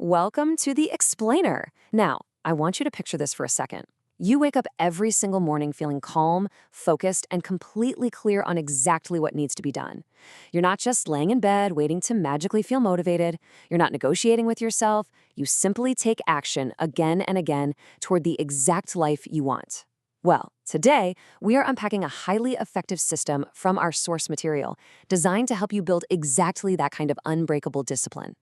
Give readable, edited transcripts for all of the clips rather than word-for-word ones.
Welcome to the Explainer. Now, I want you to picture this for a second. You wake up every single morning feeling calm, focused, and completely clear on exactly what needs to be done. You're not just laying in bed waiting to magically feel motivated. You're not negotiating with yourself. You simply take action again and again toward the exact life you want. Well, today, we are unpacking a highly effective system from our source material designed to help you build exactly that kind of unbreakable discipline.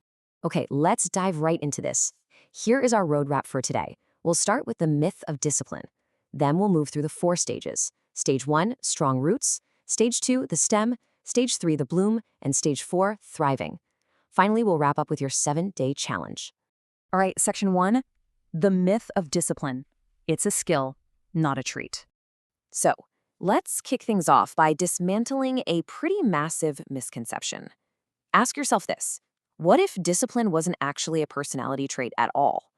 Okay, let's dive right into this. Here is our roadmap for today. We'll start with the myth of discipline. Then we'll move through the 4 stages. Stage 1, strong roots. Stage 2, the stem. Stage 3, the bloom. And stage 4, thriving. Finally, we'll wrap up with your 7-day challenge. All right, section 1, the myth of discipline. It's a skill, not a treat. So, let's kick things off by dismantling a pretty massive misconception. Ask yourself this: what if discipline wasn't actually a personality trait at all?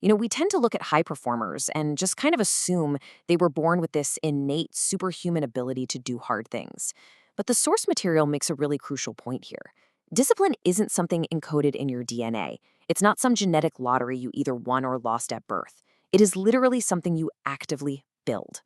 We tend to look at high performers and just kind of assume they were born with this innate superhuman ability to do hard things. But the source material makes a really crucial point here. Discipline isn't something encoded in your DNA. It's not some genetic lottery you either won or lost at birth. It is literally something you actively build.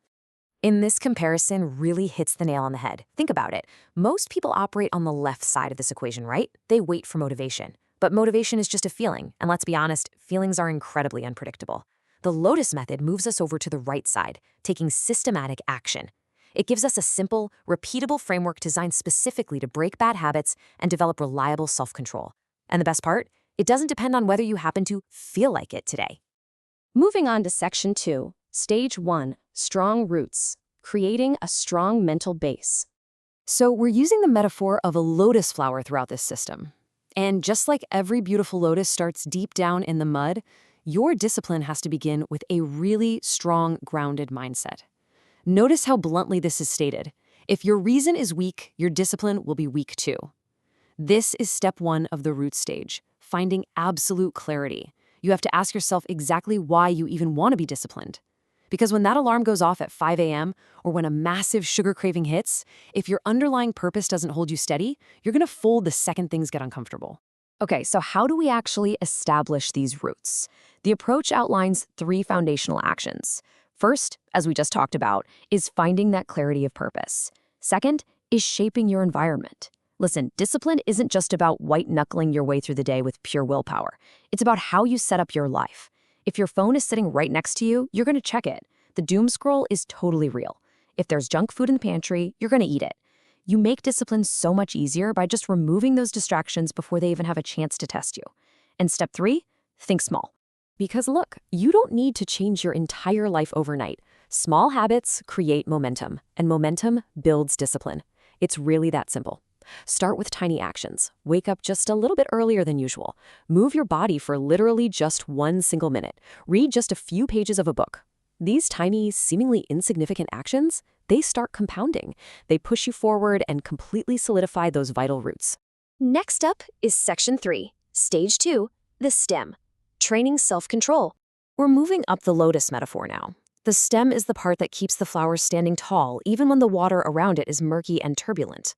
In this comparison really hits the nail on the head. Think about it. Most people operate on the left side of this equation, right? They wait for motivation. But motivation is just a feeling, and let's be honest, feelings are incredibly unpredictable. The Lotus Method moves us over to the right side, taking systematic action. It gives us a simple, repeatable framework designed specifically to break bad habits and develop reliable self-control. And the best part? It doesn't depend on whether you happen to feel like it today. Moving on to section 2, stage 1, strong roots, creating a strong mental base. So we're using the metaphor of a lotus flower throughout this system. And just like every beautiful lotus starts deep down in the mud, your discipline has to begin with a really strong, grounded mindset. Notice how bluntly this is stated. If your reason is weak, your discipline will be weak too. This is step 1 of the root stage, finding absolute clarity. You have to ask yourself exactly why you even want to be disciplined. Because when that alarm goes off at 5 a.m. or when a massive sugar craving hits, if your underlying purpose doesn't hold you steady, you're going to fold the second things get uncomfortable. Okay, so how do we actually establish these roots? The approach outlines 3 foundational actions. First, as we just talked about, is finding that clarity of purpose. Second is shaping your environment. Listen, discipline isn't just about white-knuckling your way through the day with pure willpower. It's about how you set up your life. If your phone is sitting right next to you, you're going to check it. The doom scroll is totally real. If there's junk food in the pantry, you're going to eat it. You make discipline so much easier by just removing those distractions before they even have a chance to test you. And step 3, think small. Because look, you don't need to change your entire life overnight. Small habits create momentum, and momentum builds discipline. It's really that simple. Start with tiny actions. Wake up just a little bit earlier than usual. Move your body for literally just 1 single minute. Read just a few pages of a book. These tiny, seemingly insignificant actions, they start compounding. They push you forward and completely solidify those vital roots. Next up is section 3, stage 2, the stem, training self-control. We're moving up the lotus metaphor now. The stem is the part that keeps the flower standing tall, even when the water around it is murky and turbulent.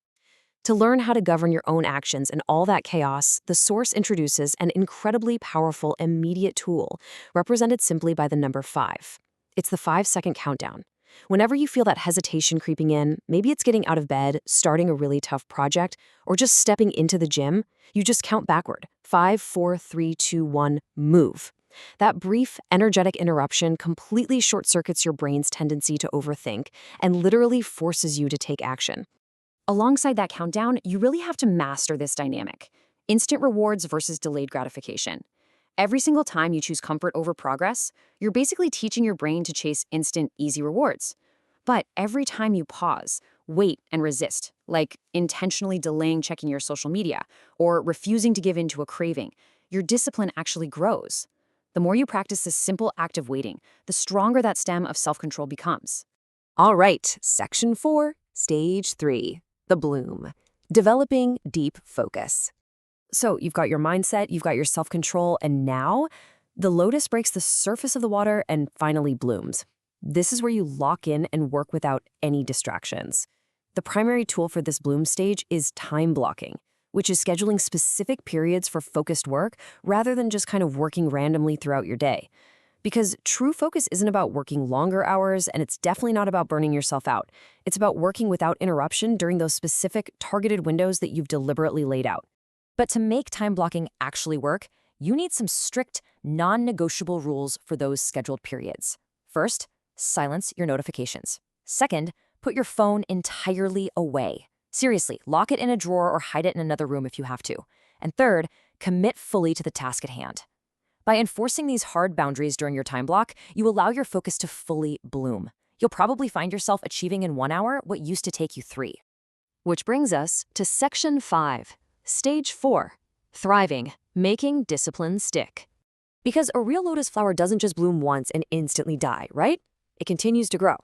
To learn how to govern your own actions in all that chaos, the source introduces an incredibly powerful immediate tool, represented simply by the number 5. It's the 5-second countdown. Whenever you feel that hesitation creeping in, maybe it's getting out of bed, starting a really tough project, or just stepping into the gym, you just count backward. 5, 4, 3, 2, 1, move. That brief, energetic interruption completely short-circuits your brain's tendency to overthink and literally forces you to take action. Alongside that countdown, you really have to master this dynamic. Instant rewards versus delayed gratification. Every single time you choose comfort over progress, you're basically teaching your brain to chase instant, easy rewards. But every time you pause, wait, and resist, like intentionally delaying checking your social media or refusing to give in to a craving, your discipline actually grows. The more you practice this simple act of waiting, the stronger that stem of self-control becomes. All right, section 4, stage 3. The bloom, developing deep focus. So you've got your mindset, you've got your self-control, and now the lotus breaks the surface of the water and finally blooms. This is where you lock in and work without any distractions. The primary tool for this bloom stage is time blocking. which is scheduling specific periods for focused work rather than just kind of working randomly throughout your day. Because true focus isn't about working longer hours, and it's definitely not about burning yourself out. It's about working without interruption during those specific targeted windows that you've deliberately laid out. But to make time blocking actually work, you need some strict, non-negotiable rules for those scheduled periods. First, silence your notifications. Second, put your phone entirely away. Seriously, lock it in a drawer or hide it in another room if you have to. And third, commit fully to the task at hand. By enforcing these hard boundaries during your time block, you allow your focus to fully bloom. You'll probably find yourself achieving in 1 hour what used to take you 3. Which brings us to Section 5, Stage 4, Thriving, Making Discipline Stick. Because a real lotus flower doesn't just bloom once and instantly die, right? It continues to grow.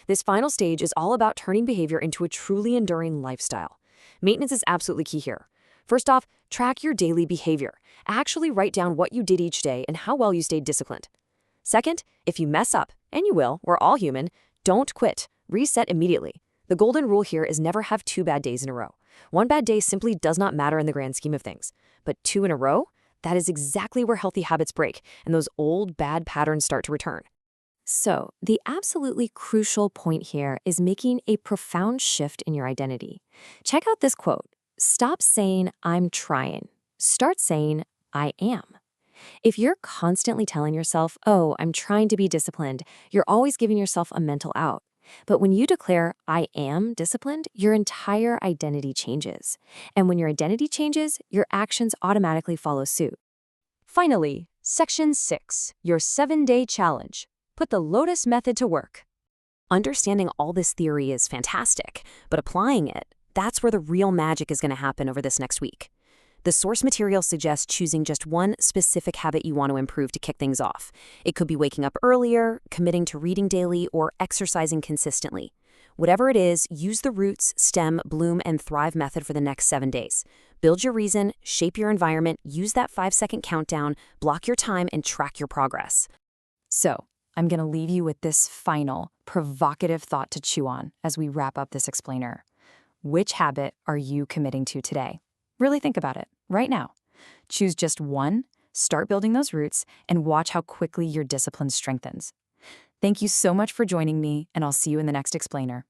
This final stage is all about turning behavior into a truly enduring lifestyle. Maintenance is absolutely key here. First off, track your daily behavior. Actually write down what you did each day and how well you stayed disciplined. Second, if you mess up, and you will, we're all human, don't quit. Reset immediately. The golden rule here is never have 2 bad days in a row. 1 bad day simply does not matter in the grand scheme of things. But 2 in a row? That is exactly where healthy habits break, and those old bad patterns start to return. So, the absolutely crucial point here is making a profound shift in your identity. Check out this quote. Stop saying, I'm trying. Start saying, I am. If you're constantly telling yourself, oh, I'm trying to be disciplined, you're always giving yourself a mental out. But when you declare, I am disciplined, your entire identity changes. And when your identity changes, your actions automatically follow suit. Finally, Section 6, your 7-day challenge. Put the Lotus Method to work. Understanding all this theory is fantastic, but applying it, that's where the real magic is going to happen over this next week. The source material suggests choosing just one specific habit you want to improve to kick things off. It could be waking up earlier, committing to reading daily, or exercising consistently. Whatever it is, use the Roots, Stem, Bloom, and Thrive method for the next 7 days. Build your reason, shape your environment, use that 5-second countdown, block your time, and track your progress. So, I'm going to leave you with this final, provocative thought to chew on as we wrap up this explainer. Which habit are you committing to today? Really think about it right now. Choose just one, start building those roots, and watch how quickly your discipline strengthens. Thank you so much for joining me, and I'll see you in the next explainer.